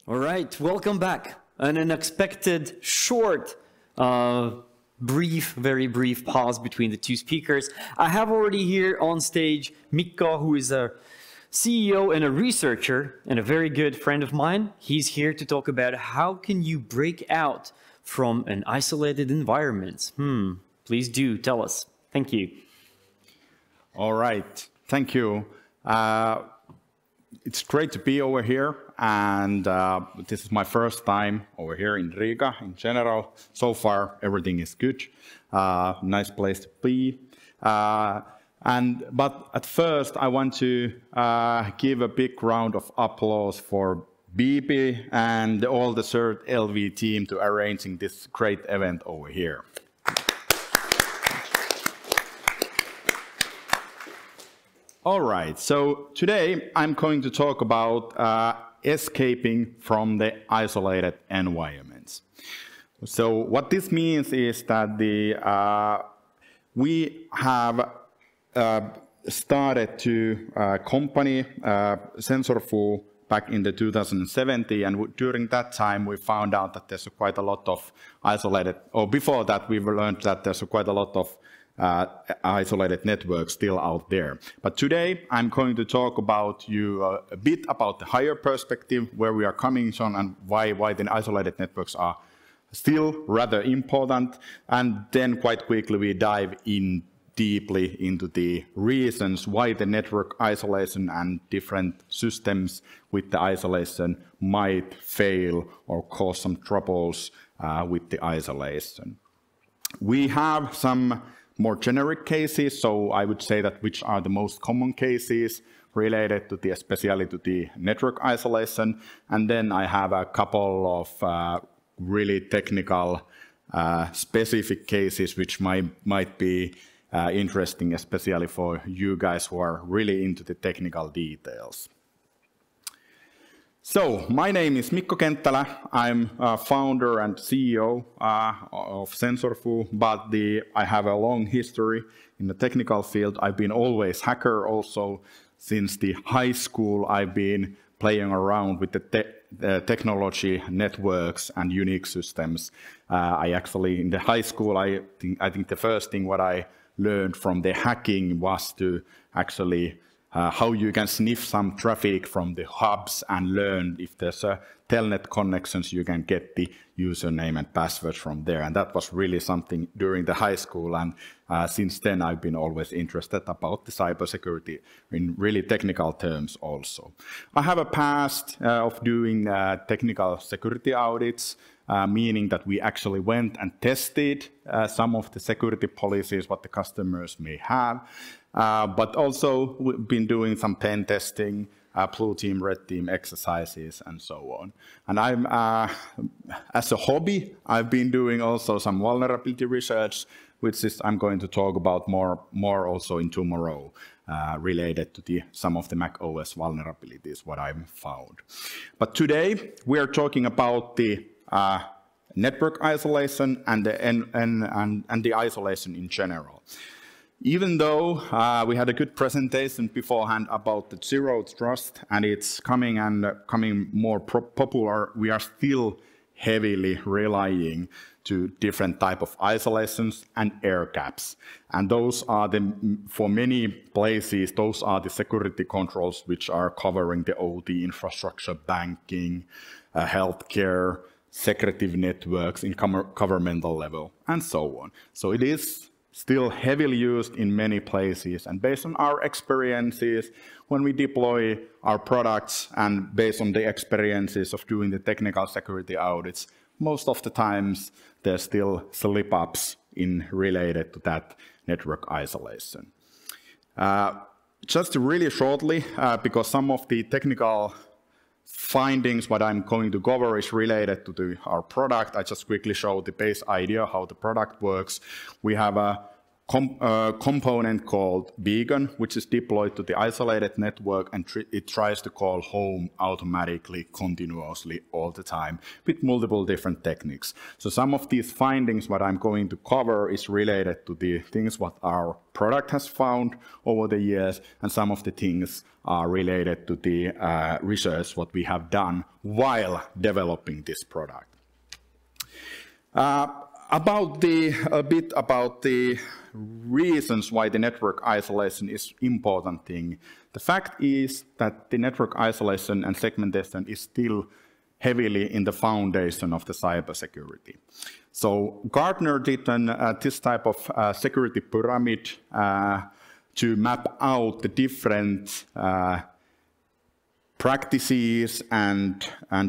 All right, welcome back. An unexpected, short, very brief pause between the two speakers. I have already here on stage Mikko, who is a CEO and a researcher and a very good friend of mine. He's here to talk about how can you break out from an isolated environment. Please do tell us. Thank you. All right, thank you. It's great to be over here, and this is my first time over here in Riga in general. So far, everything is good. Nice place to be. But at first, I want to give a big round of applause for Bibi and all the CERT.LV team to arranging this great event over here. All right, so today I'm going to talk about escaping from the isolated environments. So what this means is that we have started to company SensorFu back in the 2017, and during that time we found out that there's quite a lot of isolated, or before that we've learned that there's quite a lot of isolated networks still out there. But today I'm going to talk about you a bit about the higher perspective, where we are coming from and why the isolated networks are still rather important, and then quite quickly we dive in deeply into the reasons why the network isolation and different systems with the isolation might fail or cause some troubles with the isolation. We have some more generic cases, so I would say that which are the most common cases related to especially to the network isolation, and then I have a couple of really technical specific cases which might be interesting, especially for you guys who are really into the technical details. So, my name is Mikko Kenttälä. I'm a founder and CEO of SensorFu, but I have a long history in the technical field. I've been always hacker also. Since the high school, I've been playing around with the technology, networks, and Unix systems. I actually, in the high school, I think the first thing what I learned from the hacking was to actually how you can sniff some traffic from the hubs and learn if there's a telnet connections, you can get the username and password from there. And that was really something during the high school. And since then, I've been always interested about the cybersecurity in really technical terms also. I have a past of doing technical security audits, meaning that we actually went and tested some of the security policies what the customers may have. But also we've been doing some pen testing, blue team, red team exercises, and so on. And I'm, as a hobby, I've been doing also some vulnerability research, which is I'm going to talk about more also in tomorrow, related to some of the Mac OS vulnerabilities what I've found. But today we are talking about the network isolation and the isolation in general. Even though we had a good presentation beforehand about the zero trust and it's coming more popular, we are still heavily relying to different type of isolations and air gaps. And those are for many places, those are the security controls which are covering the OT infrastructure, banking, healthcare, secretive networks in governmental level, and so on. So it is still heavily used in many places, and based on our experiences, when we deploy our products and based on the experiences of doing the technical security audits, most of the times there's still slip-ups related to that network isolation. Just really shortly, because some of the technical findings what I'm going to cover is related to our product. I just quickly show the base idea how the product works. We have component called beacon, which is deployed to the isolated network, and it tries to call home automatically, continuously, all the time, with multiple different techniques. So some of these findings, what I'm going to cover, is related to the things what our product has found over the years, and some of the things are related to the research what we have done while developing this product. A bit about the reasons why the network isolation is important thing. The fact is that the network isolation and segmentation is still heavily in the foundation of the cybersecurity. So Gartner did this type of security pyramid to map out the different practices and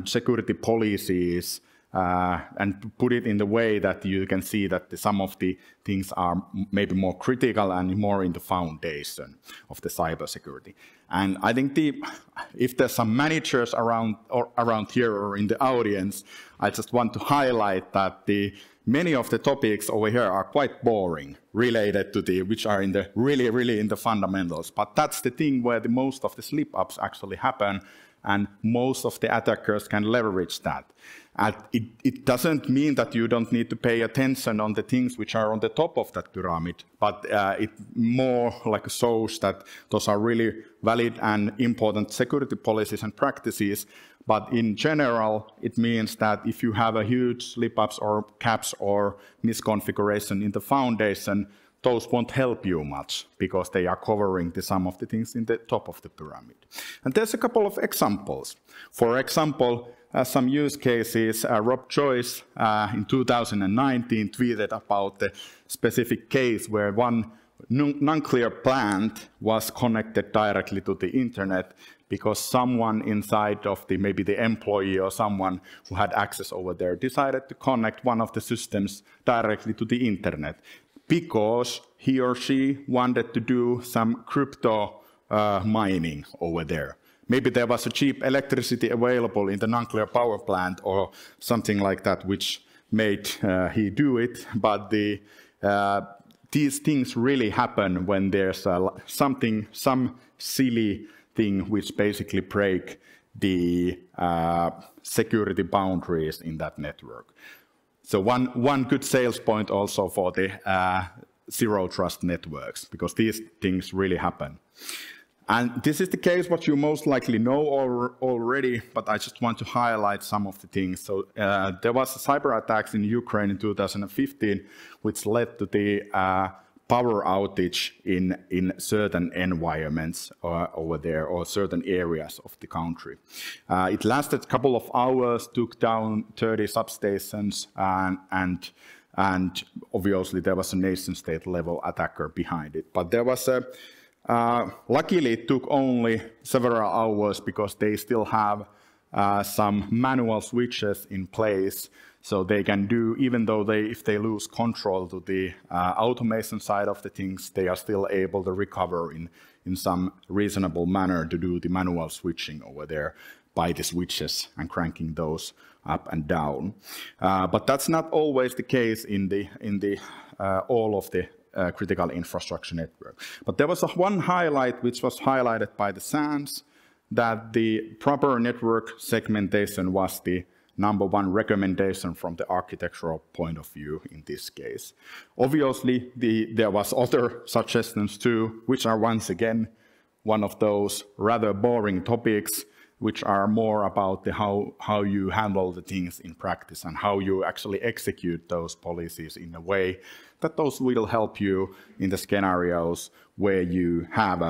security policies and put it in the way that you can see that some of the things are maybe more critical and more in the foundation of the cybersecurity. And I think if there's some managers around here or in the audience, I just want to highlight that many of the topics over here are quite boring, related to which are in the really in the fundamentals. But that's the thing where most of the slip-ups actually happen, and most of the attackers can leverage that. And it doesn't mean that you don't need to pay attention on the things which are on the top of that pyramid, but it more like shows that those are really valid and important security policies and practices. But in general, it means that if you have a huge slip-ups or caps or misconfiguration in the foundation, those won't help you much because they are covering some of the things in the top of the pyramid. And there's a couple of examples. For example, some use cases, Rob Joyce in 2019 tweeted about the specific case where one nuclear plant was connected directly to the internet because someone inside of maybe the employee or someone who had access over there decided to connect one of the systems directly to the internet, because he or she wanted to do some crypto mining over there. Maybe there was a cheap electricity available in the nuclear power plant or something like that, which made he do it. But these things really happen when there's some silly thing which basically break the security boundaries in that network. So one good sales point also for the zero trust networks, because these things really happen. And this is the case what you most likely know already, but I just want to highlight some of the things. So there was a cyber attacks in Ukraine in 2015, which led to the power outage in certain environments over there, or certain areas of the country. It lasted a couple of hours, took down 30 substations, and obviously there was a nation-state level attacker behind it. But there was luckily it took only several hours because they still have some manual switches in place, so they can do, even though if they lose control to the automation side of the things, they are still able to recover in some reasonable manner to do the manual switching over there by the switches and cranking those up and down. But that's not always the case in all of the critical infrastructure network. But there was one highlight which was highlighted by the SANS, that the proper network segmentation was the #1 recommendation from the architectural point of view in this case. Obviously, there was other suggestions too, which are once again one of those rather boring topics, which are more about how you handle the things in practice and how you actually execute those policies in a way that those will help you in the scenarios where you have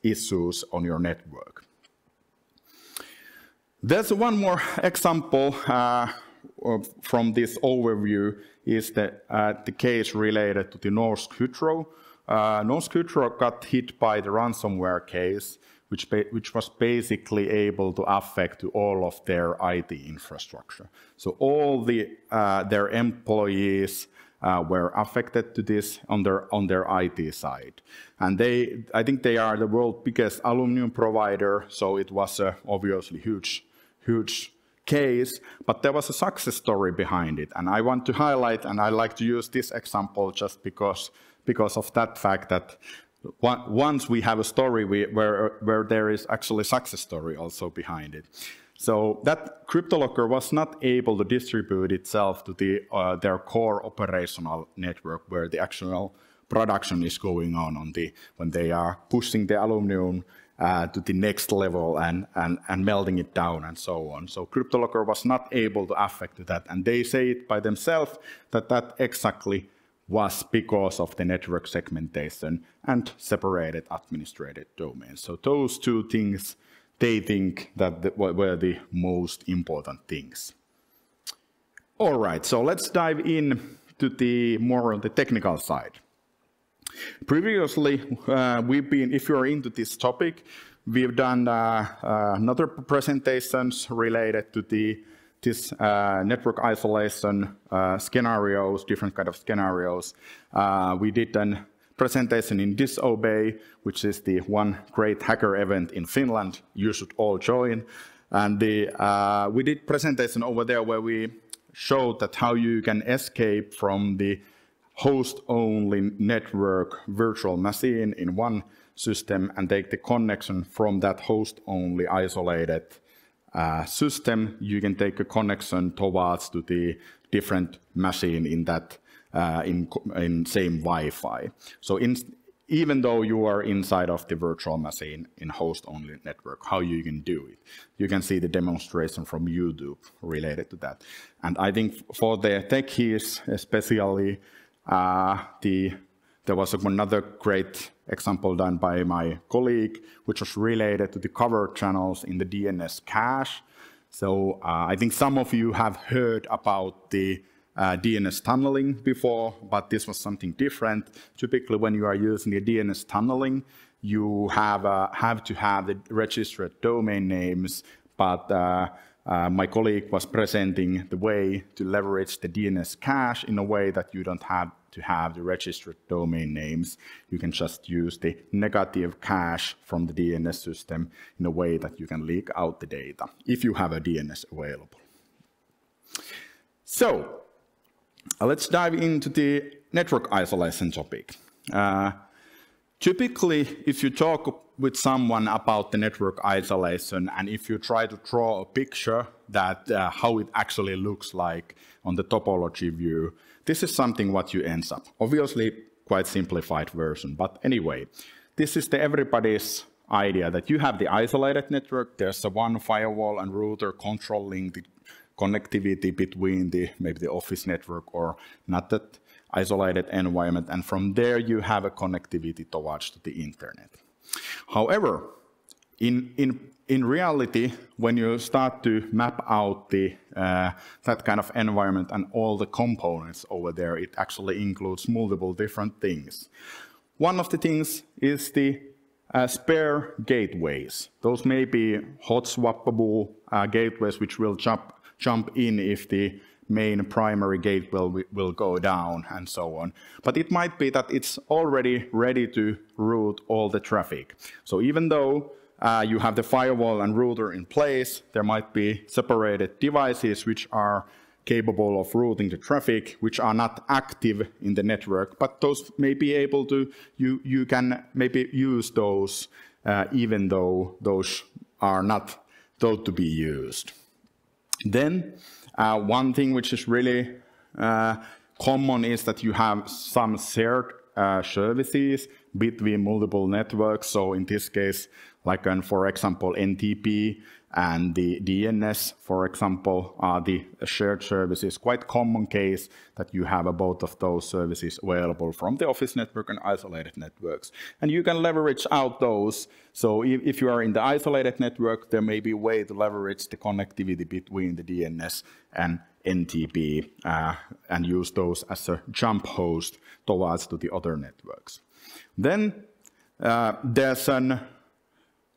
issues on your network. There's one more example from this overview, is the case related to the Norsk Hydro. Norsk Hydro got hit by the ransomware case, which was basically able to affect to all of their IT infrastructure. So all their employees were affected to this on their IT side. And I think they are the world's biggest aluminum provider, so it was obviously huge case, but there was a success story behind it. And I want to highlight, and I like to use this example just because of that fact that once we have a story where there is actually a success story also behind it. So that CryptoLocker was not able to distribute itself to their core operational network where the actual production is going on when they are pushing the Aluminum to the next level and melting it down and so on. So CryptoLocker was not able to affect that, and they say it by themselves that exactly was because of the network segmentation and separated administrated domains. So those two things, they think that were the most important things. All right, so let's dive in to the more on the technical side. Previously, if you're into this topic, we've done another presentations related to this network isolation scenarios, different kind of scenarios. We did a presentation in Disobey, which is the one great hacker event in Finland. You should all join. And we did presentation over there where we showed that how you can escape from the host-only network virtual machine in one system and take the connection from that host-only isolated system. You can take a connection towards to the different machine in that in same Wi-Fi. So even though you are inside of the virtual machine in host-only network, how you can do it. You can see the demonstration from YouTube related to that. And I think for the techies, especially, there was another great example done by my colleague, which was related to the cover channels in the DNS cache. So I think some of you have heard about the DNS tunneling before, but this was something different. Typically, when you are using the DNS tunneling, you have to have the registered domain names, but my colleague was presenting the way to leverage the DNS cache in a way that you don't have to have the registered domain names. You can just use the negative cache from the DNS system in a way that you can leak out the data if you have a DNS available. So let's dive into the network isolation topic. Typically, if you talk with someone about the network isolation, and if you try to draw a picture that how it actually looks like on the topology view, this is something what you end up. Obviously, quite simplified version, but anyway, this is everybody's idea that you have the isolated network. There's one firewall and router controlling the connectivity between maybe the office network or not that isolated environment, and from there you have a connectivity towards the internet. However, in reality, when you start to map out that kind of environment and all the components over there, it actually includes multiple different things. One of the things is the spare gateways. Those may be hot swappable gateways which will jump in if the main primary gate will go down and so on. But it might be that it's already ready to route all the traffic. So even though you have the firewall and router in place, there might be separated devices which are capable of routing the traffic, which are not active in the network, but those may be able to, you can maybe use those even though those are not thought to be used. Then one thing which is really common is that you have some shared services between multiple networks. So in this case, like for example, NTP and the DNS, for example, are the shared services. Quite common case that you have both of those services available from the office network and isolated networks. And you can leverage out those. So if you are in the isolated network, there may be a way to leverage the connectivity between the DNS and NTP and use those as a jump host towards to the other networks. Then there's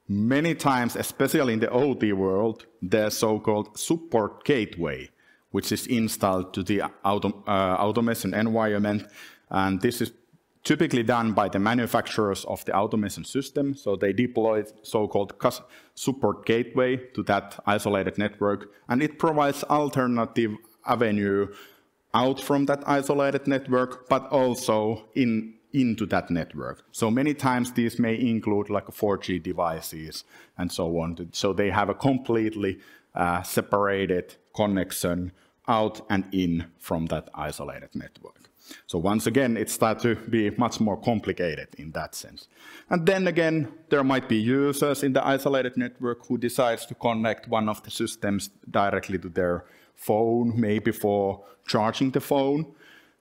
many times, especially in the OT world, there's so-called support gateway, which is installed to the automation environment. And this is typically done by the manufacturers of the automation system. So they deploy so-called support gateway to that isolated network, and it provides alternative avenue out from that isolated network, but also into that network. So many times these may include like 4G devices and so on. So they have a completely separated connection out and in from that isolated network. So once again, it starts to be much more complicated in that sense. And then again, there might be users in the isolated network who decides to connect one of the systems directly to their phone, maybe for charging the phone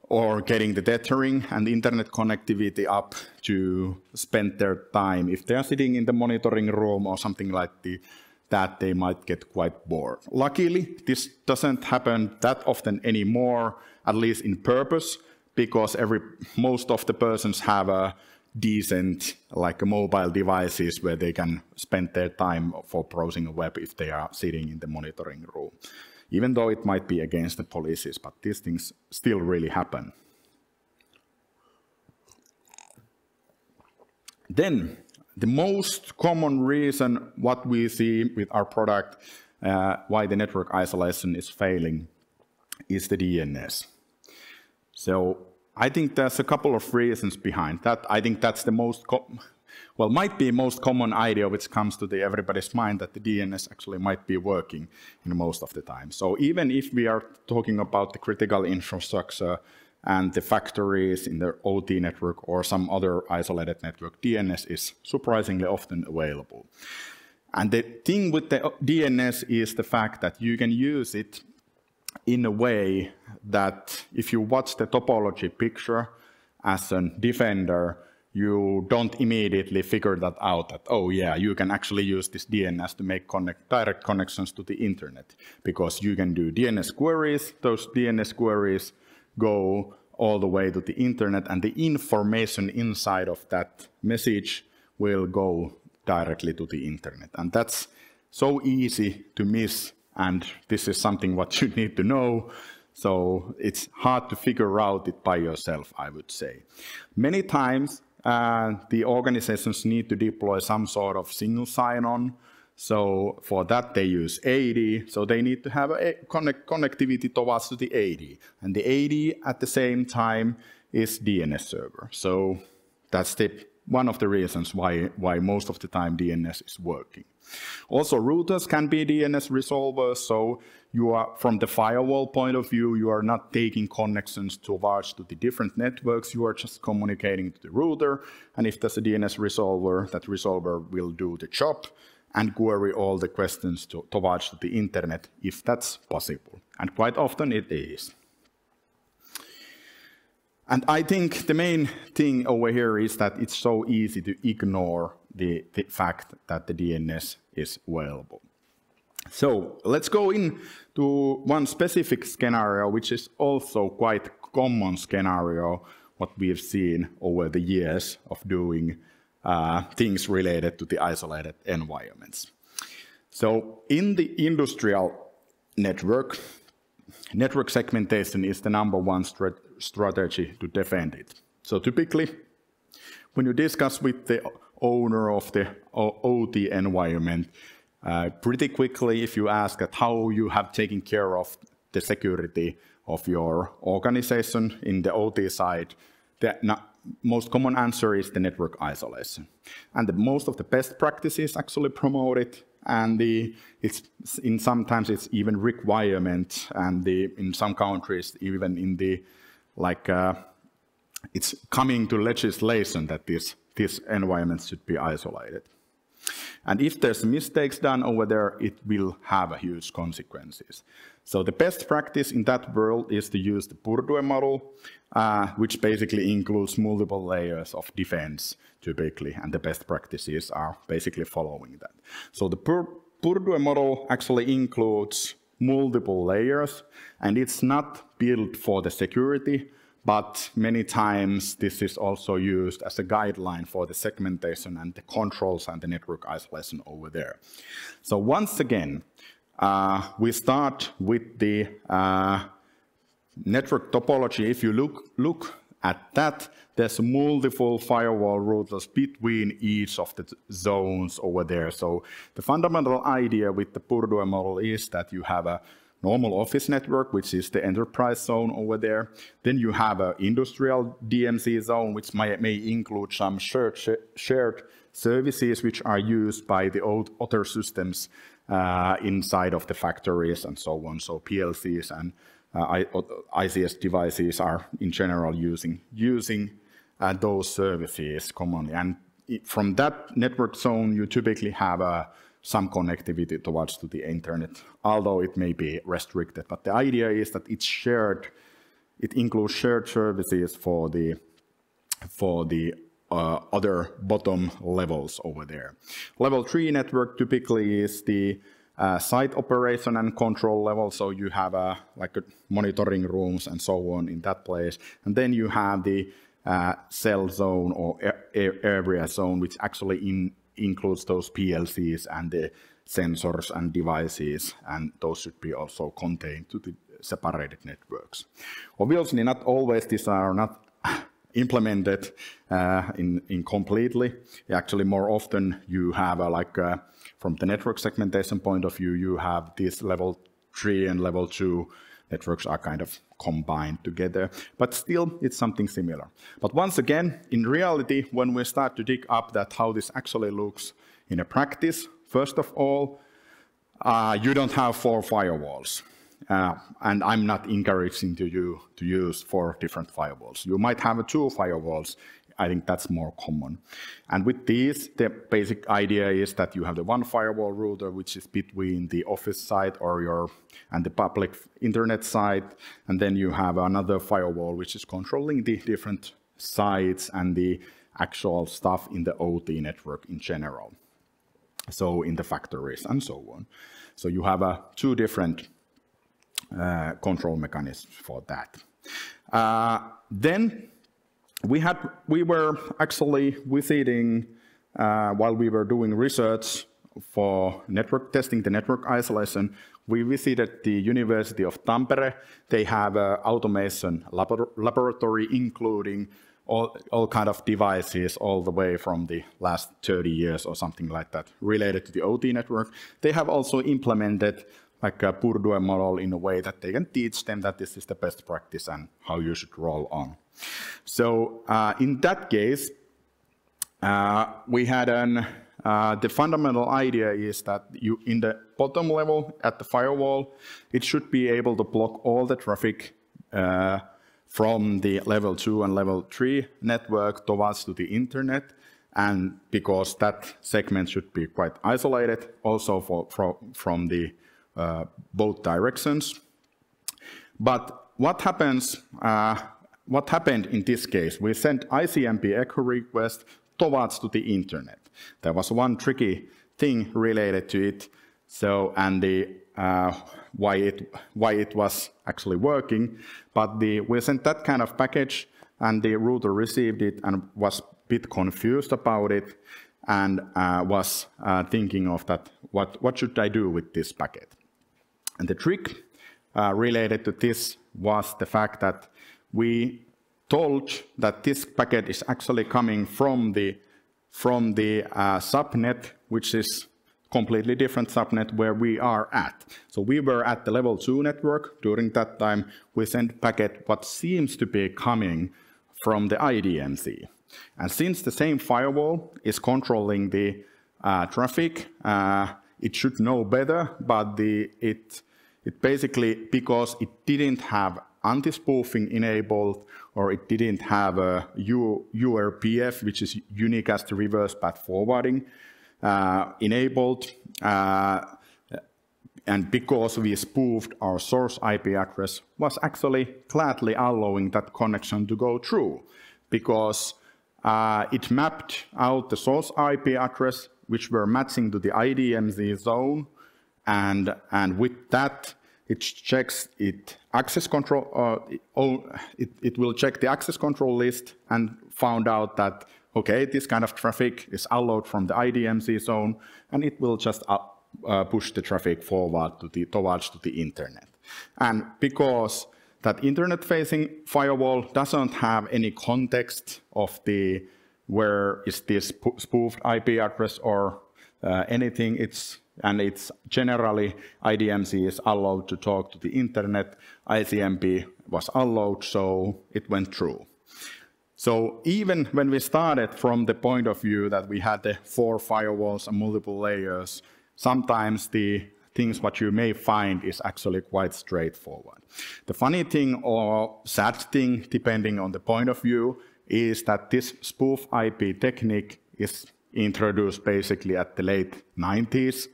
or getting the tethering and internet connectivity up to spend their time. If they are sitting in the monitoring room or something like that, they might get quite bored. Luckily, this doesn't happen that often anymore, at least in purpose, because most of the persons have a decent mobile devices where they can spend their time for browsing a web if they are sitting in the monitoring room. Even though it might be against the policies, but these things still really happen. Then, the most common reason what we see with our product, why the network isolation is failing, is the DNS. So I think there's a couple of reasons behind that. I think that's the might be most common idea which comes to everybody's mind, that the DNS actually might be working in most of the time. So even if we are talking about the critical infrastructure and the factories in the OT network or some other isolated network, DNS is surprisingly often available. And the thing with the DNS is the fact that you can use it in a way that if you watch the topology picture as a defender, you don't immediately figure that out, that, oh yeah, you can actually use this DNS to make direct connections to the internet, because you can do DNS queries. Those DNS queries go all the way to the internet, and the information inside of that message will go directly to the internet. And that's so easy to miss, and this is something what you need to know. So it's hard to figure out it by yourself, I would say. Many times, the organizations need to deploy some sort of single sign-on. So for that, they use AD. So they need to have a connectivity towards the AD. And the AD at the same time is DNS server. So that's one of the reasons why most of the time DNS is working. Also, routers can be DNS resolvers. So you are, from the firewall point of view, you are not taking connections towards to the different networks. You are just communicating to the router. And if there's a DNS resolver, that resolver will do the job and query all the questions towards the internet, if that's possible. And quite often it is. And I think the main thing over here is that it's so easy to ignore the fact that the DNS is available. So let's go into one specific scenario, which is also quite common scenario, what we've seen over the years of doing things related to the isolated environments. So in the industrial network segmentation is the #1 strategy to defend it. So typically, when you discuss with the owner of the OT environment, pretty quickly, if you ask at how you have taken care of the security of your organization in the OT side, the most common answer is the network isolation. And most of the best practices actually promote it, and sometimes it's even requirement, and in some countries even in the it's coming to legislation that these environments should be isolated. And if there's mistakes done over there, it will have huge consequences. So the best practice in that world is to use the Purdue model, which basically includes multiple layers of defense, typically, and the best practices are basically following that. So the Purdue model actually includes multiple layers, and it's not built for the security, but many times this is also used as a guideline for the segmentation and the controls and the network isolation over there. So once again, we start with the network topology. If you look at that, there's multiple firewall routers between each of the zones over there. So the fundamental idea with the Purdue model is that you have a normal office network, which is the enterprise zone over there. Then you have an industrial DMZ zone, which may include some shared services which are used by the other systems inside of the factories and so on. So PLCs and ICS devices are in general using those services commonly. And from that network zone, you typically have some connectivity towards to the internet, although it may be restricted. But the idea is that it's shared. It includes shared services for the other bottom levels over there. Level 3 network typically is the site operation and control level, so you have like monitoring rooms and so on in that place. And then you have the cell zone or area zone, which actually includes those PLCs and the sensors and devices, and those should be also contained to the separated networks. Obviously, not always these are not implemented in completely. Actually, more often you have from the network segmentation point of view, you have this level 3 and level 2 networks are kind of combined together, but still it's something similar. But once again, in reality, when we start to dig up that how this actually looks in a practice, first of all, you don't have 4 firewalls. And I'm not encouraging you to use 4 different firewalls. You might have 2 firewalls. I think that's more common. And with these, the basic idea is that you have the one firewall router, which is between the office site and the public internet site. And then you have another firewall, which is controlling the different sites and the actual stuff in the OT network in general. So in the factories and so on. So you have 2 different control mechanisms for that. Then we were actually visiting while we were doing research for network testing, the network isolation. We visited the University of Tampere. They have an automation laboratory, including all kind of devices all the way from the last 30 years or something like that related to the OT network. They have also implemented like a Purdue model in a way that they can teach them that this is the best practice and how you should roll on. So in that case, we had the fundamental idea is that you in the bottom level at the firewall, it should be able to block all the traffic from the level 2 and level 3 network towards to the internet. And because that segment should be quite isolated also from the both directions. But what happened in this case? We sent ICMP echo request towards to the internet. There was one tricky thing related to it. So, and the why it was actually working. But we sent that kind of package, and the router received it and was a bit confused about it, and was thinking of that. What should I do with this packet? And the trick related to this was the fact that we told that this packet is actually coming from the subnet, which is completely different subnet where we are at. So we were at the level 2 network. During that time, we sent packet what seems to be coming from the IDMZ. And since the same firewall is controlling the traffic, it should know better, but it basically, because it didn't have anti-spoofing enabled, or it didn't have a URPF, which is unicast reverse path forwarding, enabled, and because we spoofed our source IP address, was actually gladly allowing that connection to go through, because it mapped out the source IP address, which were matching to the IDMZ zone, and with that, it checks access control. It will check the access control list and found out that okay, this kind of traffic is allowed from the IDMZ zone, and it will just push the traffic forward towards the internet. And because that internet-facing firewall doesn't have any context of where is this spoofed IP address or anything. It's generally IDMC is allowed to talk to the internet. ICMP was allowed, so it went through. So even when we started from the point of view that we had the 4 firewalls and multiple layers, sometimes the things what you may find is actually quite straightforward. The funny thing or sad thing, depending on the point of view, is that this spoof IP technique is introduced basically at the late 90s.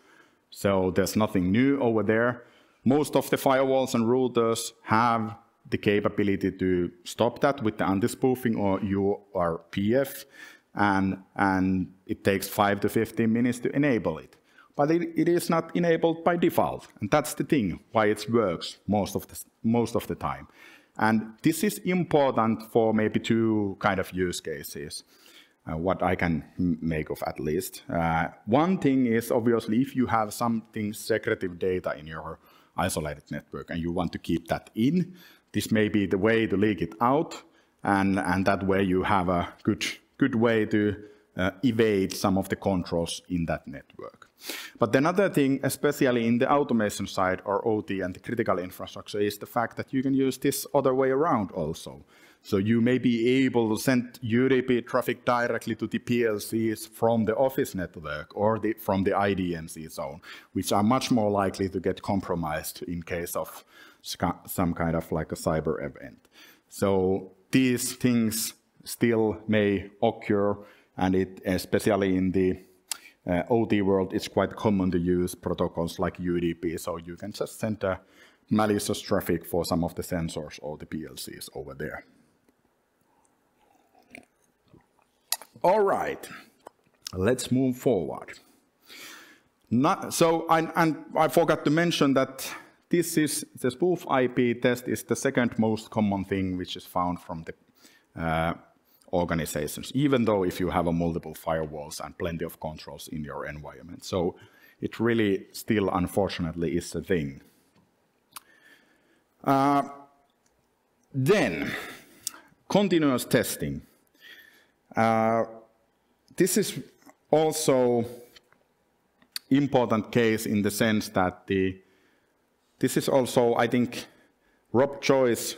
So there's nothing new over there. Most of the firewalls and routers have the capability to stop that with the anti-spoofing or URPF, and it takes 5 to 15 minutes to enable it. But it is not enabled by default, and that's the thing, why it works most of the time. And this is important for maybe 2 kind of use cases, what I can make of at least. One thing is obviously if you have something secretive data in your isolated network and you want to keep that in, this may be the way to leak it out, and that way you have a good way to evade some of the controls in that network. But another thing, especially in the automation side or OT and the critical infrastructure, is the fact that you can use this other way around also. So you may be able to send UDP traffic directly to the PLCs from the office network or from the IDMC zone, which are much more likely to get compromised in case of some kind of like a cyber event. So these things still may occur, and especially in the OT world, it's quite common to use protocols like UDP, so you can just send a malicious traffic for some of the sensors or the PLCs over there. All right, let's move forward. I forgot to mention that the spoof IP test is the second most common thing which is found from the organizations, even though if you have multiple firewalls and plenty of controls in your environment. So it really still, unfortunately, is a thing. Then, continuous testing. This is also important case in the sense that this is also, I think, Rob Joyce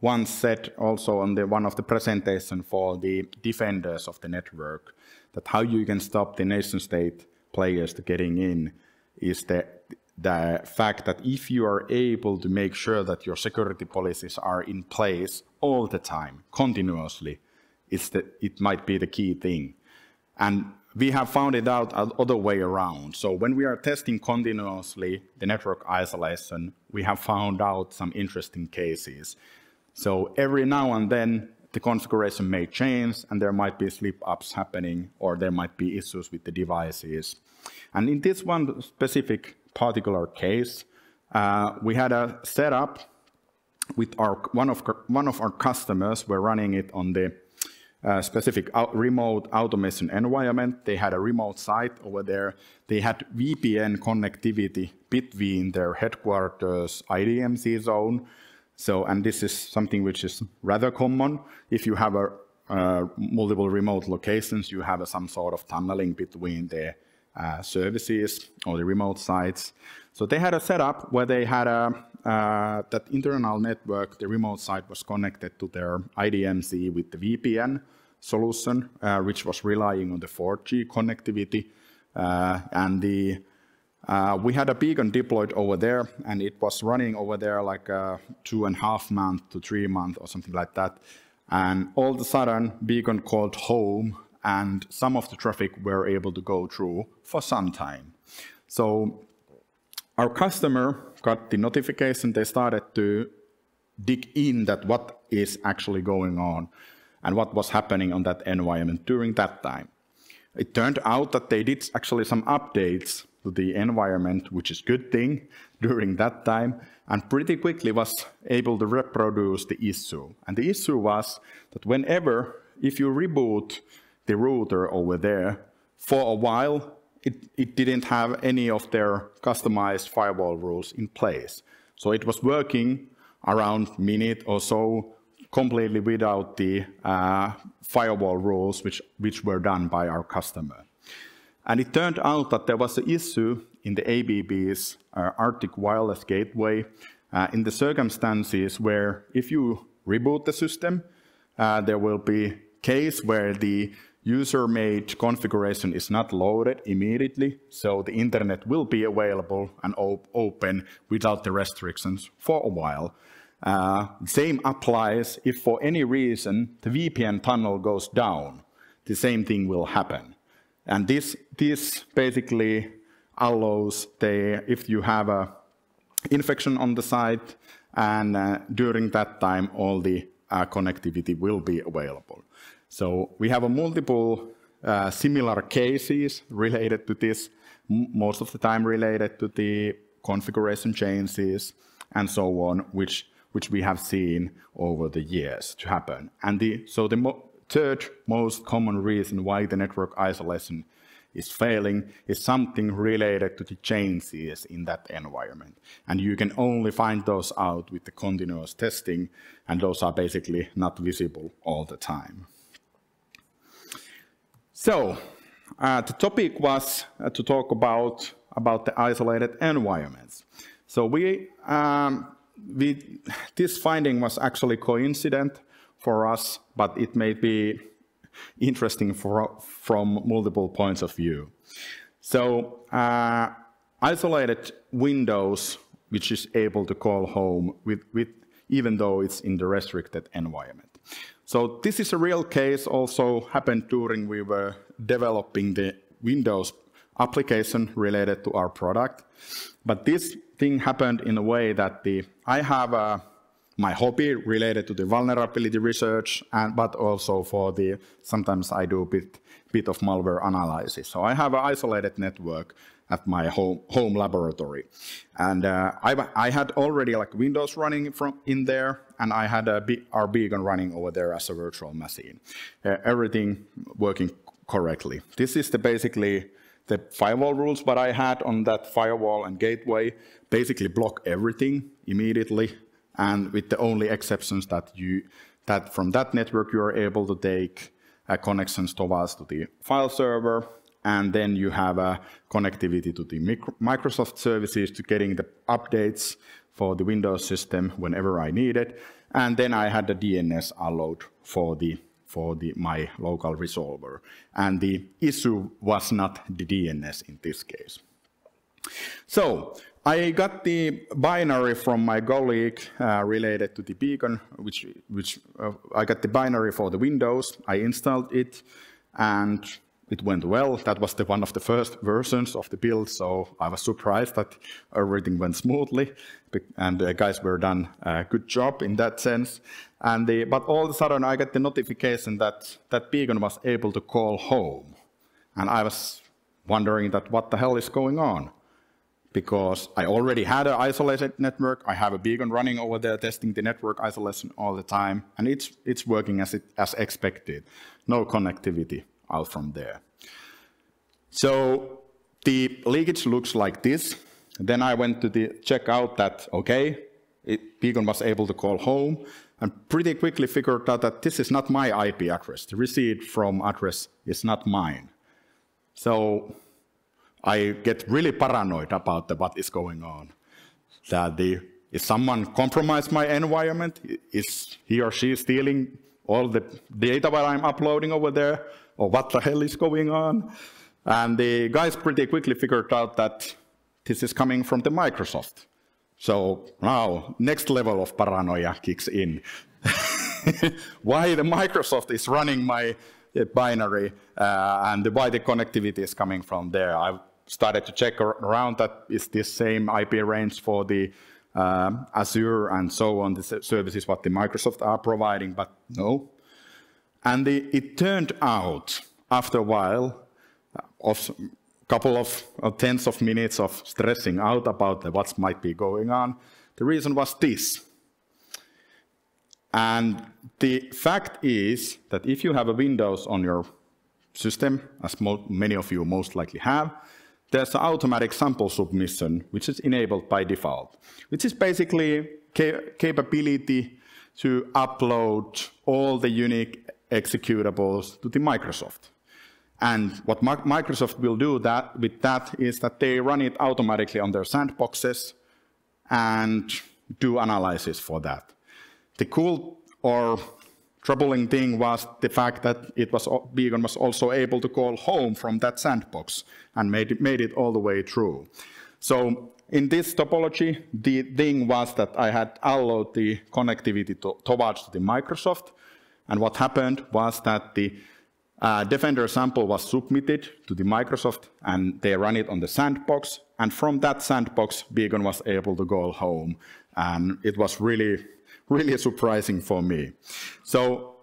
once said also on one of the presentation for the defenders of the network, that how you can stop the nation-state players to getting in is the fact that if you are able to make sure that your security policies are in place all the time, continuously, it might be the key thing. And we have found it out other way around. So when we are testing continuously the network isolation, we have found out some interesting cases. So every now and then, the configuration may change, and there might be slip-ups happening, or there might be issues with the devices. And in this one specific particular case, we had a setup with one of our customers. We're running it on the specific remote automation environment. They had a remote site over there. They had VPN connectivity between their headquarters IDMC zone. So, and this is something which is rather common. If you have multiple remote locations, you have some sort of tunneling between the services or the remote sites. So they had a setup where they had that internal network, the remote site was connected to their IDMC with the VPN solution, which was relying on the 4G connectivity. We had a beacon deployed over there, and it was running over there like 2.5 months to 3 months or something like that. And all of a sudden, beacon called home, and some of the traffic were able to go through for some time. So our customer got the notification. They started to dig in that what is actually going on and what was happening on that environment during that time. It turned out that they did actually some updates to the environment, which is a good thing during that time, and pretty quickly was able to reproduce the issue. And the issue was that whenever, if you reboot the router over there, for a while, it didn't have any of their customized firewall rules in place. So it was working around a minute or so, completely without the firewall rules which were done by our customer. And it turned out that there was an issue in the ABB's Arctic Wireless Gateway in the circumstances where if you reboot the system, there will be a case where the user-made configuration is not loaded immediately, so the internet will be available and open without the restrictions for a while. Same applies if for any reason the VPN tunnel goes down. The same thing will happen. And this basically allows if you have an infection on the site, and during that time all the connectivity will be available. So we have multiple similar cases related to this, most of the time related to the configuration changes and so on, which we have seen over the years to happen. And the third most common reason why the network isolation is failing is something related to the changes in that environment. And you can only find those out with the continuous testing, and those are basically not visible all the time. So the topic was to talk about the isolated environments. So this finding was actually coincident for us, but it may be interesting from multiple points of view. So isolated Windows, which is able to call home even though it's in the restricted environment. So this is a real case, also happened during we were developing the Windows application related to our product. But this thing happened in a way that I have my hobby related to the vulnerability research, but also sometimes I do a bit of malware analysis. So I have an isolated network at my home laboratory. And I had already like Windows running in there, and I had our beacon running over there as a virtual machine. Everything working correctly. This is basically the firewall rules that I had on that firewall and gateway, basically block everything immediately, and with the only exceptions that from that network you are able to take connections towards to the file server, and then you have a connectivity to the Microsoft services to getting the updates for the Windows system whenever I need it. And then I had the DNS allowed for my local resolver. And the issue was not the DNS in this case. So I got the binary from my colleague related to the beacon, which I got the binary for the Windows. I installed it, and it went well. That was one of the first versions of the build, so I was surprised that everything went smoothly, and the guys were done a good job in that sense. But all of a sudden, I got the notification that that beacon was able to call home, and I was wondering that what the hell is going on, because I already had an isolated network. I have a beacon running over there, testing the network isolation all the time, and it's working as expected. No connectivity out from there. So the leakage looks like this. Then I went to check out that, okay, beacon was able to call home, and pretty quickly figured out that this is not my IP address. The receipt from address is not mine. So I get really paranoid about what is going on. Is someone compromised my environment? Is he or she stealing all the data that I'm uploading over there? Or what the hell is going on? And the guys pretty quickly figured out that this is coming from the Microsoft. So now, next level of paranoia kicks in. Why the Microsoft is running my binary and why the connectivity is coming from there. I started to check around that is this same IP range for the Azure and so on, the services what the Microsoft are providing, but no. And it turned out, after a while, of a couple of tens of minutes of stressing out about what might be going on, the reason was this. And the fact is that if you have a Windows on your system, as many of you most likely have, there's an automatic sample submission, which is enabled by default, which is basically capability to upload all the unique executables to the Microsoft. And what Microsoft will do with that is that they run it automatically on their sandboxes and do analysis for that. The cool or troubling thing was the fact that Beacon was also able to call home from that sandbox and made it all the way through. So in this topology, the thing was that I had allowed the connectivity towards the Microsoft, and what happened was that the Defender sample was submitted to the Microsoft, and they ran it on the sandbox, and from that sandbox, Beacon was able to go home, and it was really surprising for me. So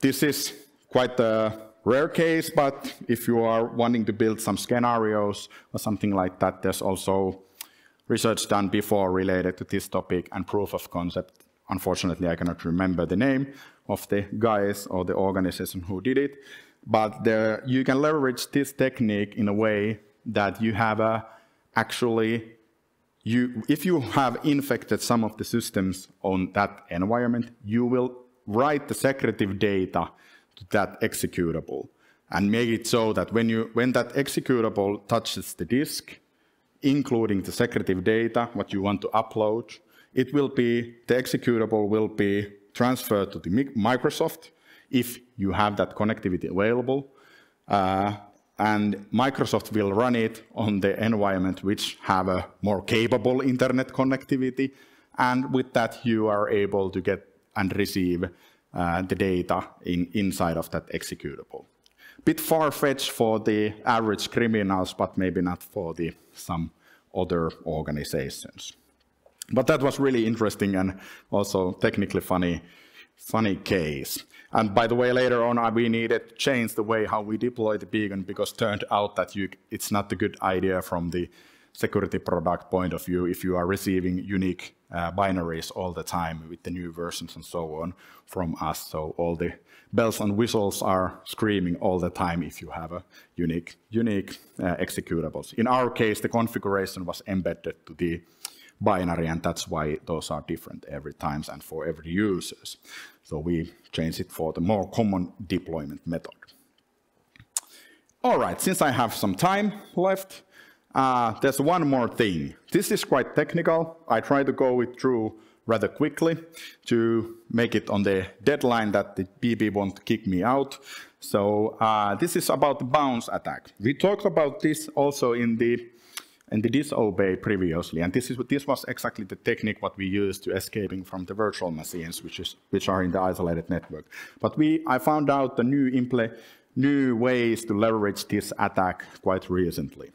this is quite a rare case, but if you are wanting to build some scenarios or something like that, there's also research done before related to this topic and proof of concept. Unfortunately, I cannot remember the name of the guys or the organization who did it, but you can leverage this technique in a way that you have if you have infected some of the systems on that environment, you will write the secretive data to that executable and make it so that when that executable touches the disk, including the secretive data, what you want to upload, the executable will be transferred to the Microsoft if you have that connectivity available, and Microsoft will run it on the environment which have a more capable internet connectivity, and with that you are able to get and receive the data inside of that executable. Bit far-fetched for the average criminals, but maybe not for some other organizations. But that was really interesting and also technically funny case. And by the way, later on we needed to change the way how we deploy the Beacon, because it turned out that it's not a good idea from the security product point of view if you are receiving unique binaries all the time with the new versions and so on from us. So all the bells and whistles are screaming all the time if you have a unique executables. In our case, the configuration was embedded to the binary, and that's why those are different every time and for every users. So we changed it for the more common deployment method. All right, since I have some time left, there's one more thing. This is quite technical. I try to go it through rather quickly to make it on the deadline that the BB won't kick me out. So this is about the bounce attack. We talked about this also in the disobey previously, and this was exactly the technique what we used to escaping from the virtual machines, which are in the isolated network. But I found out the new ways to leverage this attack quite recently.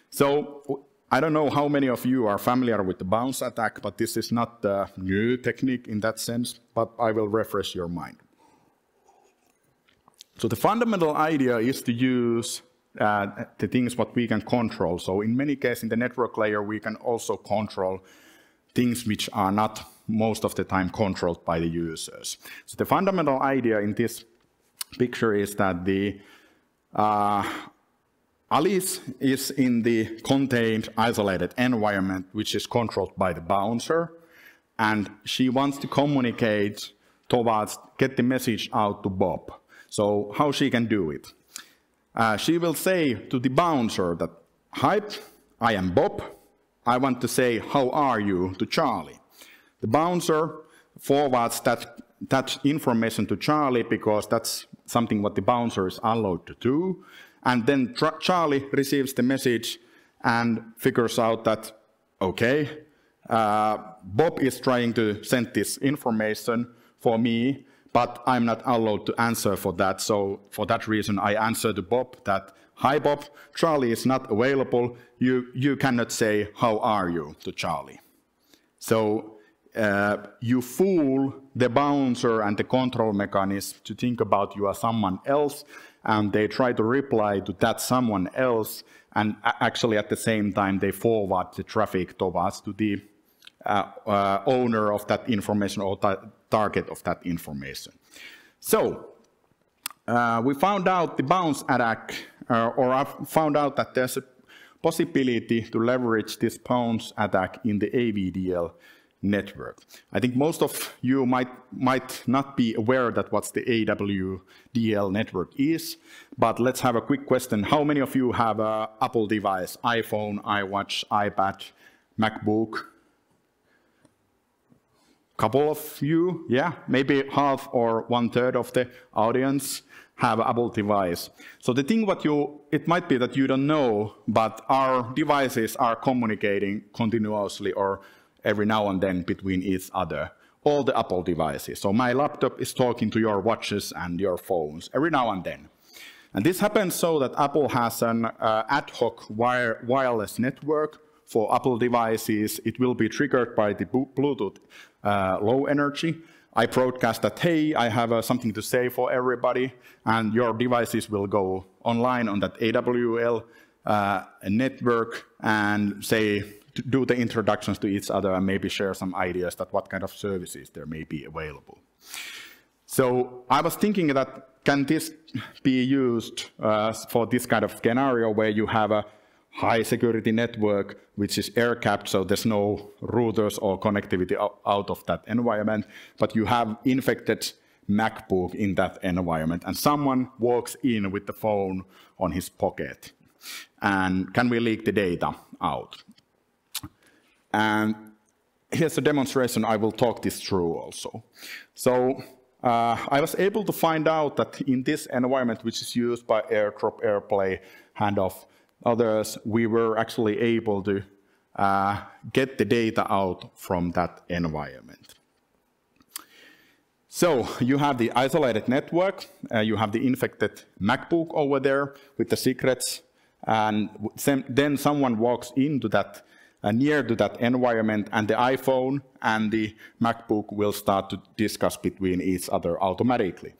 So I don't know how many of you are familiar with the bounce attack, but this is not a new technique in that sense, but I will refresh your mind. So the fundamental idea is to use the things what we can control. So in many cases in the network layer, we can also control things which are not most of the time controlled by the users. So the fundamental idea in this picture is that Alice is in the contained, isolated environment, which is controlled by the bouncer, and she wants to communicate get the message out to Bob. So how she can do it? She will say to the bouncer that, "Hi, I am Bob. I want to say, how are you, to Charlie." The bouncer forwards that information to Charlie because that's something what the bouncer is allowed to do. And then Charlie receives the message and figures out that, okay, Bob is trying to send this information for me, but I'm not allowed to answer for that. So for that reason, I answer to Bob that, "Hi, Bob, Charlie is not available. You cannot say, how are you, to Charlie." So you fool the bouncer and the control mechanism to think about you are someone else, and they try to reply to that someone else, and actually at the same time they forward the traffic towards to the owner of that information or target of that information. So we found out the bounce attack, or I found out that there's a possibility to leverage this bounce attack in the AVDL network. I think most of you might not be aware that what the AWDL network is, but let's have a quick question. How many of you have an Apple device, iPhone, iWatch, iPad, MacBook? Couple of you, yeah, maybe half or 1/3 of the audience have an Apple device. So the thing it might be that you don't know, but our devices are communicating continuously or every now and then between each other, all the Apple devices. So my laptop is talking to your watches and your phones every now and then. And this happens so that Apple has an ad hoc wireless network for Apple devices. It will be triggered by the Bluetooth low energy. I broadcast that, hey, I have something to say for everybody, and your devices will go online on that AWL network and say, do the introductions to each other and maybe share some ideas that what kind of services there may be available. So I was thinking that can this be used for this kind of scenario where you have a high security network which is air capped, so there's no routers or connectivity out of that environment, but you have infected MacBook in that environment and someone walks in with the phone on his pocket. And can we leak the data out? And here's a demonstration. I will talk this through also. So I was able to find out that in this environment, which is used by AirDrop, AirPlay, handoff, others, we were actually able to get the data out from that environment. So you have the isolated network, you have the infected MacBook over there with the secrets, and then someone walks into that near to that environment, and the iPhone and the MacBook will start to discuss between each other automatically.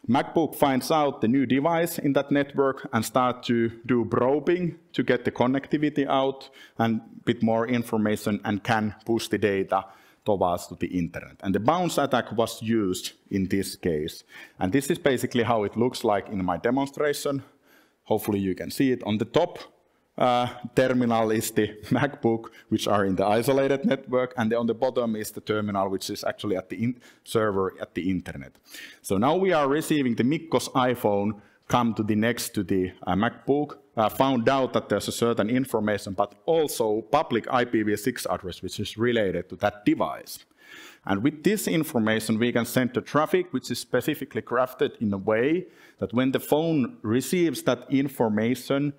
MacBook finds out the new device in that network and start to do probing to get the connectivity out and a bit more information and can push the data towards the internet. And the bounce attack was used in this case. And this is basically how it looks like in my demonstration. Hopefully you can see it. On the top terminal is the MacBook, which are in the isolated network, and on the bottom is the terminal, which is actually at the server at the internet. So now we are receiving the Mikko's iPhone come to the next to the MacBook, found out that there's a certain information, but also public IPv6 address, which is related to that device. And with this information, we can send the traffic, which is specifically crafted in a way that when the phone receives that information,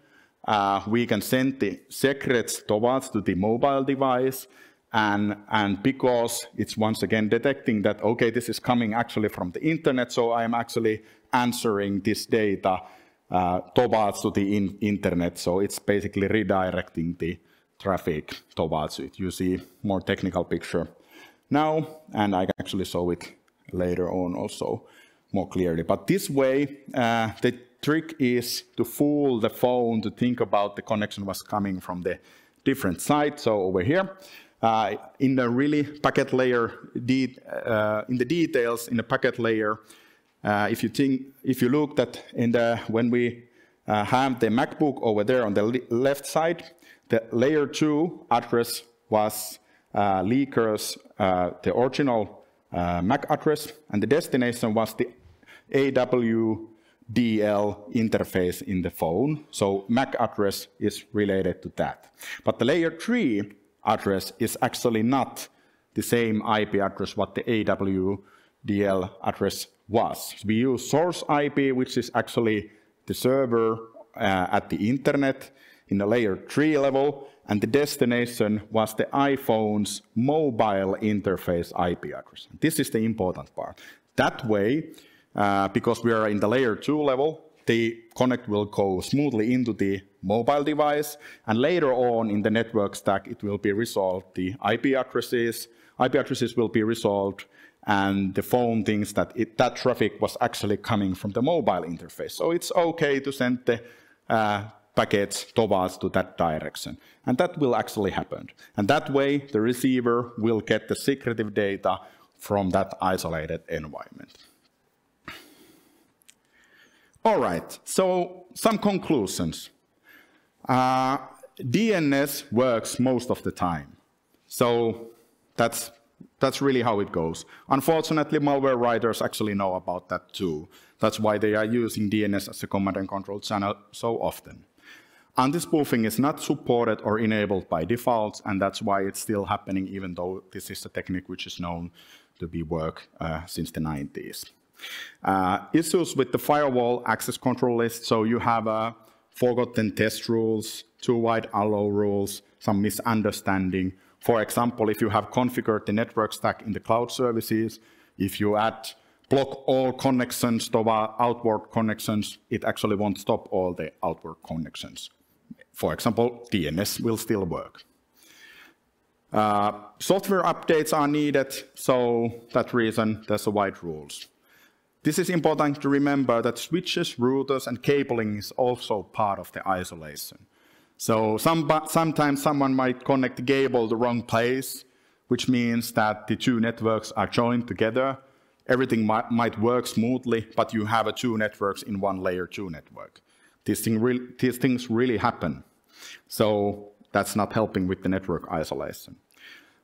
we can send the secrets towards to the mobile device, and because it's once again detecting that, okay, this is coming actually from the internet, so I'm actually answering this data towards to the internet, so it's basically redirecting the traffic towards it. You see more technical picture now, and I can actually show it later on also more clearly. But this way, the trick is to fool the phone to think about the connection was coming from the different side. So over here, in the really packet layer, in the details in the packet layer, if you look at when we have the MacBook over there on the left side, the layer 2 address was leakers, the original MAC address, and the destination was the AWDL interface in the phone. So MAC address is related to that. But the layer 3 address is actually not the same IP address what the AWDL address was. We use source IP, which is actually the server at the internet in the layer 3 level, and the destination was the iPhone's mobile interface IP address. This is the important part. That way, because we are in the layer 2 level, the connect will go smoothly into the mobile device, and later on in the network stack, it will be resolved. The IP addresses will be resolved, and the phone thinks that that traffic was actually coming from the mobile interface. So it's okay to send the packets towards to that direction. And that will actually happen. And that way, the receiver will get the secretive data from that isolated environment. All right, so some conclusions. DNS works most of the time. So that's That's really how it goes. Unfortunately, malware writers actually know about that too. That's why they are using DNS as a command and control channel so often. Anti-spoofing is not supported or enabled by default, and that's why it's still happening, even though this is a technique which is known to be work since the 90s. Issues with the firewall access control list, so you have forgotten test rules, too wide allow rules, some misunderstanding. For example, if you have configured the network stack in the cloud services, if you add block all connections to outward connections, it actually won't stop all the outward connections. For example, DNS will still work. Software updates are needed, so that reason there's a wide rules. This is important to remember that switches, routers, and cabling is also part of the isolation. So sometimes someone might connect the cable the wrong place, which means that the two networks are joined together. Everything might work smoothly, but you have two networks in one layer 2 network. These things really happen. So that's not helping with the network isolation.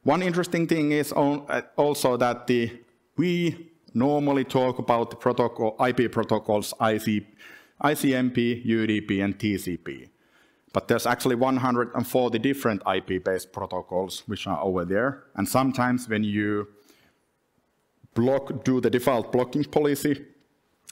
One interesting thing is also that we normally talk about the IP protocols ICMP, UDP, and TCP. But there's actually 140 different IP-based protocols which are over there. And sometimes when you do the default blocking policy,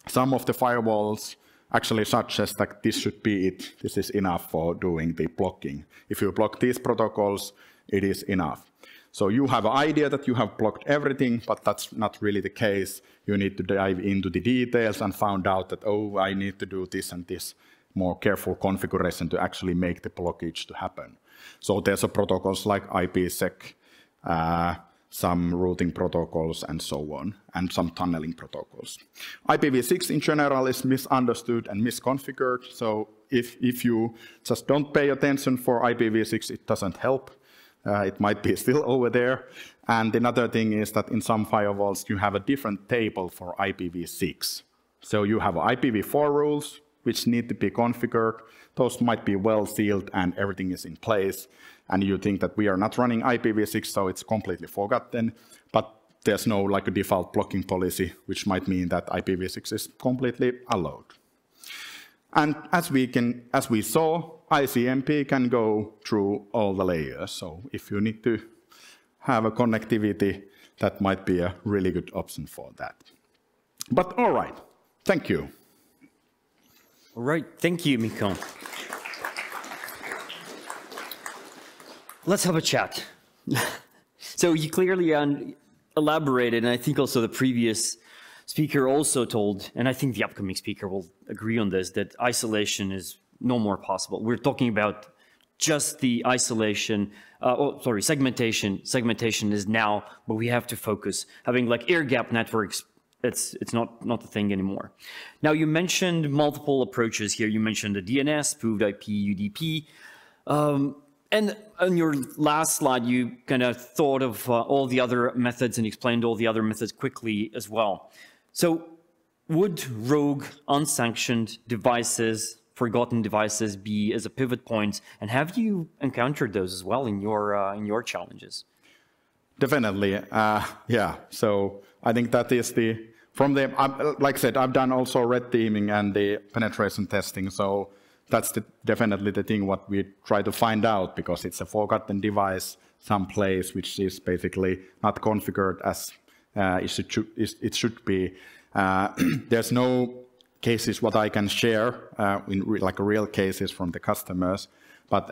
some of the firewalls actually suggest that this should be it. This is enough for doing the blocking. If you block these protocols, it is enough. So you have an idea that you have blocked everything, but that's not really the case. You need to dive into the details and find out that, oh, I need to do this and this more careful configuration to actually make the blockage to happen. So there's protocols like IPsec, some routing protocols, and so on, and some tunneling protocols. IPv6 in general is misunderstood and misconfigured, so if you just don't pay attention for IPv6, it doesn't help. It might be still over there. And another thing is that in some firewalls, you have a different table for IPv6. So you have IPv4 rules, which need to be configured. Those might be well sealed and everything is in place. And you think that we are not running IPv6, so it's completely forgotten. But there's no like a default blocking policy, which might mean that IPv6 is completely allowed. And as we saw, ICMP can go through all the layers. So if you need to have a connectivity, that might be a really good option for that. But all right, thank you. All right, thank you, Mikko. Let's have a chat. So you clearly elaborated, and I think also the previous speaker also told, and I think the upcoming speaker will agree on this, that isolation is no more possible. We're talking about just the isolation, segmentation. Segmentation is now, but we have to focus. Having like air gap networks, it's not the thing anymore. Now you mentioned multiple approaches here. You mentioned the DNS, spoofed IP, UDP. And on your last slide, you kind of thought of all the other methods and explained all the other methods quickly as well. So would rogue, unsanctioned devices, forgotten devices be as a pivot point? And have you encountered those as well in your challenges? Definitely, yeah. So I think that is like I said, I've done also red teaming and the penetration testing. So that's definitely the thing what we try to find out, because it's a forgotten device someplace which is basically not configured as it should be. There's no cases what I can share like real cases from the customers, but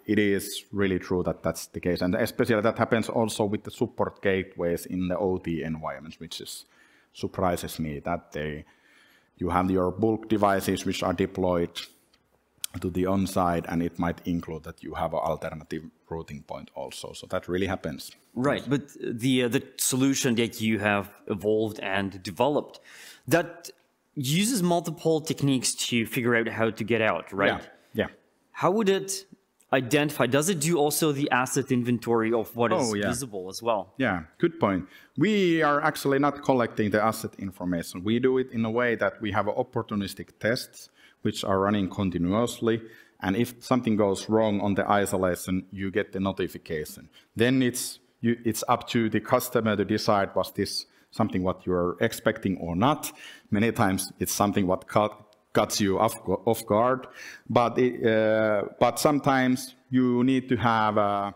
it is really true that that's the case, and especially that happens also with the support gateways in the OT environments, which surprises me that you have your bulk devices which are deployed to the on-site, and it might include that you have an alternative routing point also. So that really happens. Right, but the solution that you have evolved and developed, that uses multiple techniques to figure out how to get out, right? Yeah. How would it identify? Does it do also the asset inventory of what is visible as well? Yeah, good point. We are actually not collecting the asset information. We do it in a way that we have opportunistic tests which are running continuously, and if something goes wrong on the isolation, you get the notification. Then it's it's up to the customer to decide, was this something what you're expecting or not. Many times it's something what cuts you off guard, but sometimes you need to have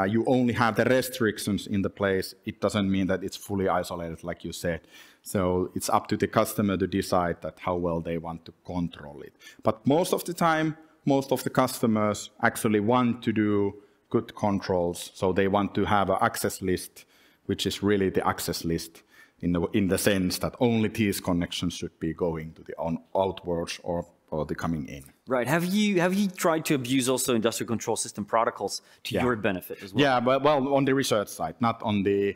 you only have the restrictions in the place. It doesn't mean that it's fully isolated, like you said. So it's up to the customer to decide that how well they want to control it. But most of the time, most of the customers actually want to do good controls. So they want to have an access list, which is really the access list in the sense that only these connections should be going to the outwards or the coming in. Right. Have you tried to abuse also industrial control system protocols to your benefit as well? Yeah, but well, on the research side, not on the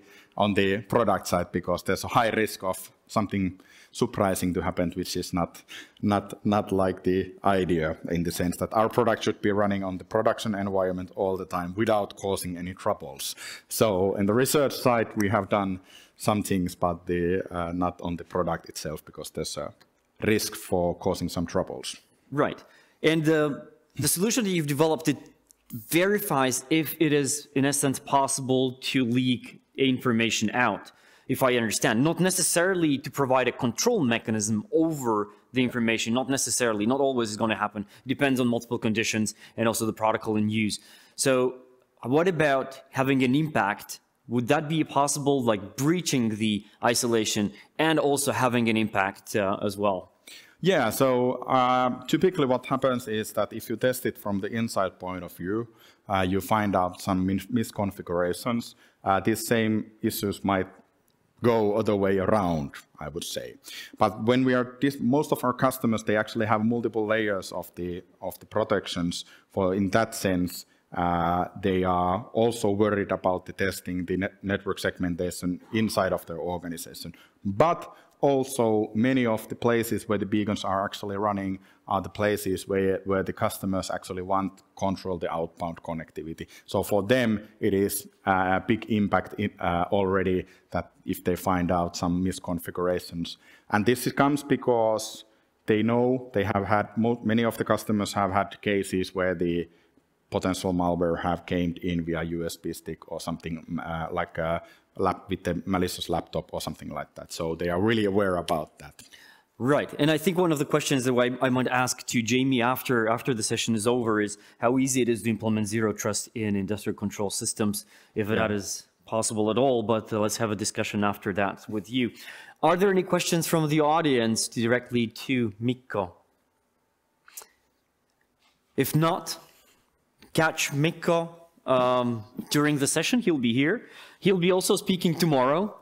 product side, because there's a high risk of something surprising to happen, which is not like the idea, in the sense that our product should be running on the production environment all the time without causing any troubles. So in the research side, we have done some things, but not on the product itself, because there's a risk for causing some troubles. Right. And the solution that you've developed, it verifies if it is, in essence, possible to leak information out, if I understand. Not necessarily to provide a control mechanism over the information, not necessarily, not always is going to happen. It depends on multiple conditions and also the protocol in use. So what about having an impact? Would that be possible, like breaching the isolation and also having an impact as well? Yeah, so typically what happens is that if you test it from the inside point of view, you find out some misconfigurations. These same issues might go other way around, I would say. But when we are, most of our customers, they actually have multiple layers of the protections. For in that sense, they are also worried about the testing the network segmentation inside of their organization. But also, many of the places where the beacons are actually running are the places where the customers actually want to control the outbound connectivity. So for them, it is a big impact already that if they find out some misconfigurations. And this comes because they know they have had, many of the customers have had cases where the potential malware have came in via USB stick or something like with a malicious laptop or something like that. So they are really aware about that. Right. And I think one of the questions that I might ask to Jamie after the session is over is how easy it is to implement zero trust in industrial control systems, if that is possible at all. But let's have a discussion after that with you. Are there any questions from the audience directly to Mikko? If not, catch Mikko during the session. He'll be here. He'll be also speaking tomorrow.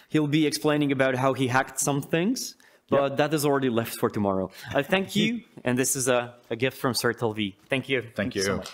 He'll be explaining about how he hacked some things, but that is already left for tomorrow. Thank you, and this is a gift from CERT.LV. Thank you. Thank you. So much.